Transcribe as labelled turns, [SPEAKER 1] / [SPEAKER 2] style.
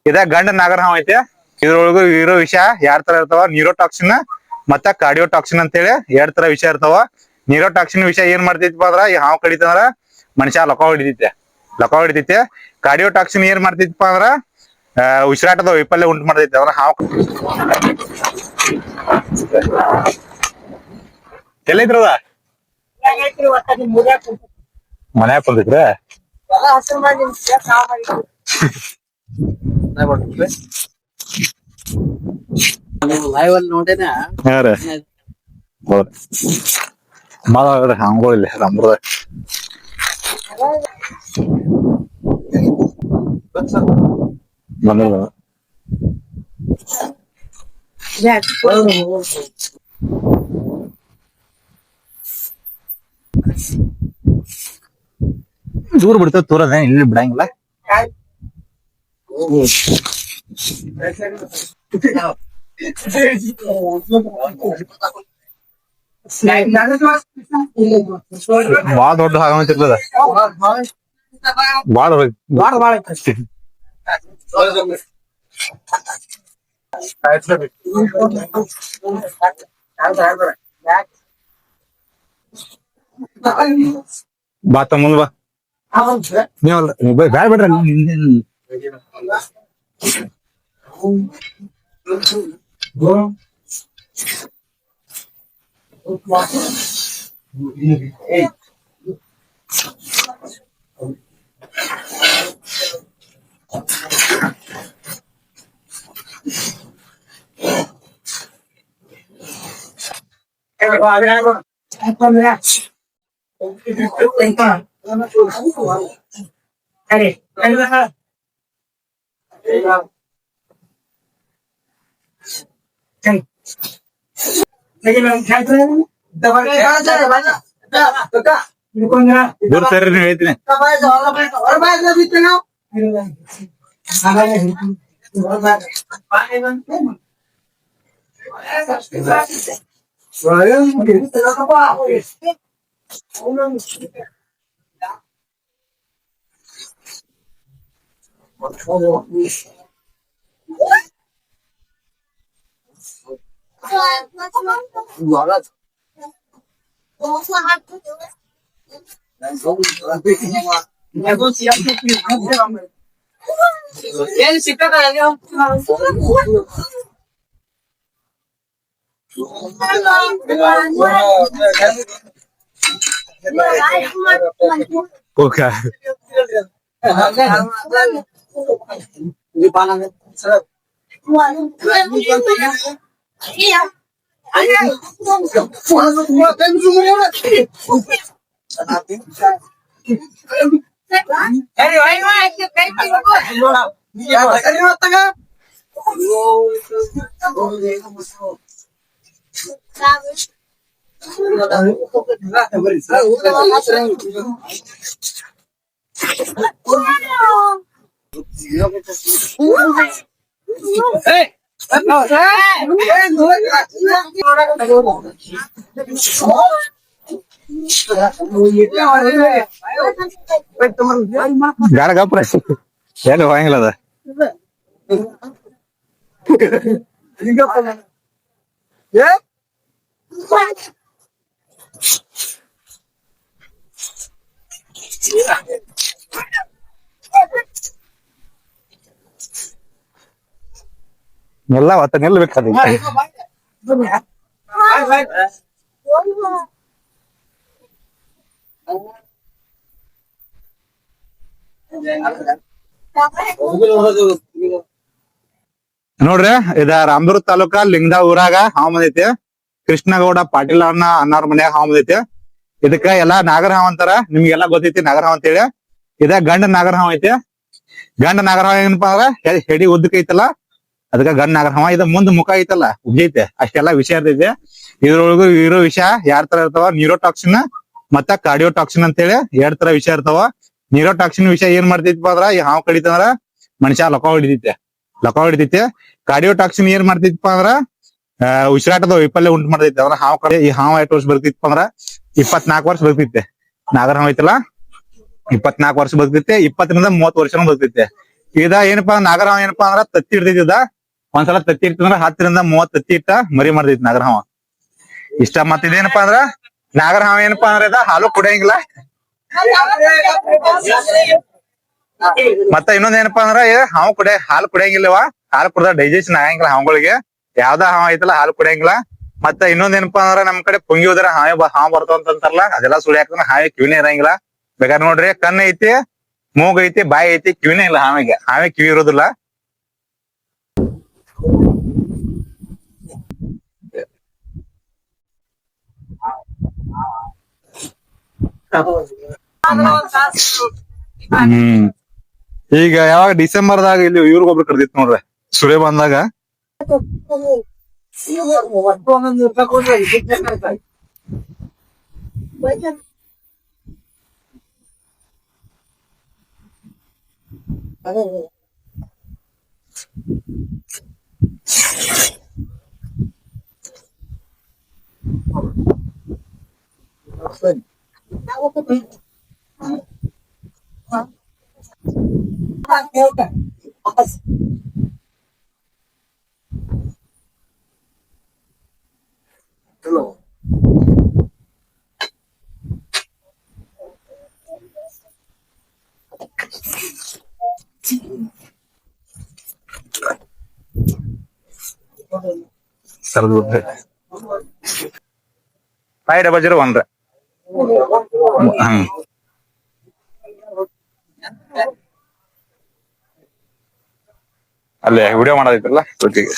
[SPEAKER 1] ಇದ ಗಂಡ ನಾಗರ ಹಾವ್ ಐತೆ. ಇದ್ರೊಳಗು ಇರೋ ವಿಷ ಯಾರ್ ತರ ಇರ್ತಾವ, ನ್ಯೂರೋಟಾಕ್ಸಿನ್ ಮತ್ತ ಕಾರ್ಡಿಯೋಟಾಕ್ಸಿನ್ ಅಂತೇಳಿ ಎರಡ್ ತರ ವಿಷ ಇರ್ತಾವ. ನ್ಯೂರೋಟಾಕ್ಸಿನ್ ವಿಷ ಏನ್ ಮಾಡ್ತೈತಿಪ್ಪ ಅಂದ್ರ ಈ ಹಾವ್ ಕಡಿತಂದ್ರ ಮನುಷ್ಯ ಲಕ ಹೊಡಿತೈತೆ. ಕಾರ್ಡಿಯೋಟಾಕ್ಸಿನ್ ಏನ್ ಮಾಡ್ತೈತಿಪ್ಪ ಅಂದ್ರ ಉಸಿರಾಟದ ವೈಫಲ್ಯ ಉಂಟು ಮಾಡ್ತೈತಿ. ಅವ್ರ ಹಾವ್ ಎಲ್ಲೈತ್ರದ ಮನ್ಯಾಗ ಕುಂತೈತ್ರಿ. ನೋಡೇನ ಹಂಗೋಲ್ಲ ನಮ್ರದ ಬಂದ ದೂರ ಬಿಡ್ತೇವ. ತೂರದ ಇಲ್ಲಿ ಬಿಡಂಗಿಲ್ಲ. ಬಾಳ ದೊಡ್ಡ ಆಗತಿರ್ತದ. ಬಾಳ ಬಾತ ಮುಂದ ಬಾ. ನೀವ್ ಬ್ಯಾಡ ಬಿಡ್ರಿ. ದೂರ ಸರಿ ನೀವು ಹೇಳ್ತೀನಿ. Okay. Gara gapra ಏನು ಹೋಗಂಗಿಲ್ಲ ಅದ. ಎಲ್ಲ ಒತ್ತ ನಿಲ್ಬೇಕಾದ ನೋಡ್ರಿ. ಇದ ರಾಮದುರ್ಗ ತಾಲೂಕ ಲಿಂಗದ ಊರಾಗ ಹಾವ್ ಬಂದೈತಿ. ಕೃಷ್ಣಗೌಡ ಪಾಟೀಲ್ ಅನ್ನವ್ರ ಮನ್ಯಾಗ ಹಾವ್ ಬಂದೈತಿ. ಇದಕ್ಕ ಎಲ್ಲಾ ನಾಗರ ಹಾವ್ ಅಂತಾರ. ನಿಮ್ಗೆಲ್ಲಾ ಗೊತ್ತೈತಿ ನಾಗರ ಹಾವ್ ಅಂತೇಳಿ. ಇದ ಗಂಡ ನಾಗರ ಹಾವ್ ಐತಿ. ಗಂಡ ನಾಗರ ಹಾವ್ ಏನಪ್ಪಾ ಅಂದ್ರ ಹೆಡಿ ಉದ್ದಕ ಐತಲ್ಲ, ಅದಕ್ಕ ಗಂಡ ನಾಗರ ಹಾವ. ಇದ ಮುಂದ್ ಮುಖ ಐತಲ್ಲ ಉಜ್ಜೈತೆ. ಅಷ್ಟೆಲ್ಲಾ ವಿಷ ಇರ್ತೈತಿ. ಇದ್ರೊಳಗು ಇರೋ ವಿಷ ಯಾರ್ ತರ ಇರ್ತಾವ, ನ್ಯೂರೋಟಾಕ್ಸಿನ್ ಮತ್ತ ಕಾರ್ಡಿಯೋಟಾಕ್ಸಿನ್ ಅಂತೇಳಿ ಎರಡ್ ತರ ವಿಷ ಇರ್ತಾವ. ನ್ಯೂರೋಟಾಕ್ಸಿನ್ ವಿಷ ಏನ್ ಮಾಡ್ತೈತಿಪ್ಪ ಅಂದ್ರ ಈ ಹಾವ್ ಕಡಿತಂದ್ರ ಮನುಷ್ಯ ಲಕ ಹೊಡಿತೈತೆ. ಕಾರ್ಡಿಯೋಟಾಕ್ಸಿನ್ ಏನ್ ಮಾಡ್ತೈತಿಪ್ಪ ಅಂದ್ರ ಉಸಿರಾಟದ ವೈಫಲ್ಯ ಉಂಟು ಮಾಡ್ತೈತಿ. ಅವ್ರ ಹಾವ್ ಕಡೆ ಈ ಹಾವ್ ಎಷ್ಟು ವರ್ಷ ಬರ್ತೈತಿಪ್ಪ ಅಂದ್ರ 24 ವರ್ಷ ಬರ್ತೈತೆ. ನಾಗರ ಹಾವ್ ಐತಲ್ಲ 24 ವರ್ಷ ಬರ್ತೈತೆ. 20 ರಿಂದ 30 ವರ್ಷನೂ ಬರ್ತೈತೆ. ಏನಪ್ಪಾ ನಾಗರಹಾವ ಏನಪ್ಪಾ ಅಂದ್ರ ತತ್ತಿ ಇಡ್ತಿದ್ದ. ಒಂದ್ಸಲ ತತ್ತಿ ಇಡ್ತಂದ್ರ 10 ರಿಂದ 30 ತತ್ತಿ ಇಟ್ಟ ಮರಿ ಮಾಡ್ತೈತಿ ನಾಗರಹಾವ. ಇಷ್ಟ ಮತ್ತ ಇದೇನಪ್ಪಾ ಅಂದ್ರ ನಾಗರಹಾವ ಏನಪ್ಪಾ ಅಂದ್ರ ಇದ ಹಾಲು ಕುಡಿಯಂಗಿಲ್ಲ. ಮತ್ತ ಇನ್ನೊಂದ್ ಏನಪ್ಪಾ ಅಂದ್ರ ಹಾವು ಹಾಲು ಕುಡಿಯಂಗಿಲ್ಲವ. ಹಾಲು ಕುಡ್ದ ಡೈಜೆಷನ್ ಆಗಂಗಿಲ್ಲ ಹಾವುಗಳಿಗೆ. ಯಾವ್ದ ಹಾವ ಐತಲ್ಲ ಹಾಲು ಕುಡಿಯಂಗಿಲ್ಲ. ಮತ್ತ ಇನ್ನೊಂದ್ ಏನಪ್ಪಾ ಅಂದ್ರ ನಮ್ ಕಡೆ ಪುಂಗಿ ಹೋದ್ರ ಹಾವು ಬರ್ತಾವ ಅಂತಾರಲ್ಲ, ಅದೆಲ್ಲಾ ಸುಳ್ಳು. ಯಾಕಂದ್ರ ಹಾವಿ ಕಿವಿನೇ ಇರಂಗಿಲ್ಲ. ಬೇಕಾದ್ರೆ ನೋಡ್ರಿ, ಕಣ್ಣು ಐತಿ, ಮೂಗ್ ಐತಿ, ಬಾಯಿ ಐತಿ, ಕಿವಿನೇ ಇಲ್ಲ ಹಾವಿಗೆ. ಹಾವಿ ಕಿವಿ ಇರೋದಿಲ್ಲ. ಹ್ಮ್ ಈಗ ಯಾವಾಗ ಡಿಸೆಂಬರ್ದಾಗ ಇಲ್ಲಿ ಇವ್ರಿಗೊಬ್ರು ಕರ್ದಿತ್ ನೋಡ್ರಿ, ಸುರೇ ಬಂದಾಗ. ಸರ್ದು 500 ಹ್ಮ್. ಅಲ್ಲೇ ವಿಡಿಯೋ ಮಾಡೋದೈತ್ರಲ್ಲ ಜೊತೆಗೆ.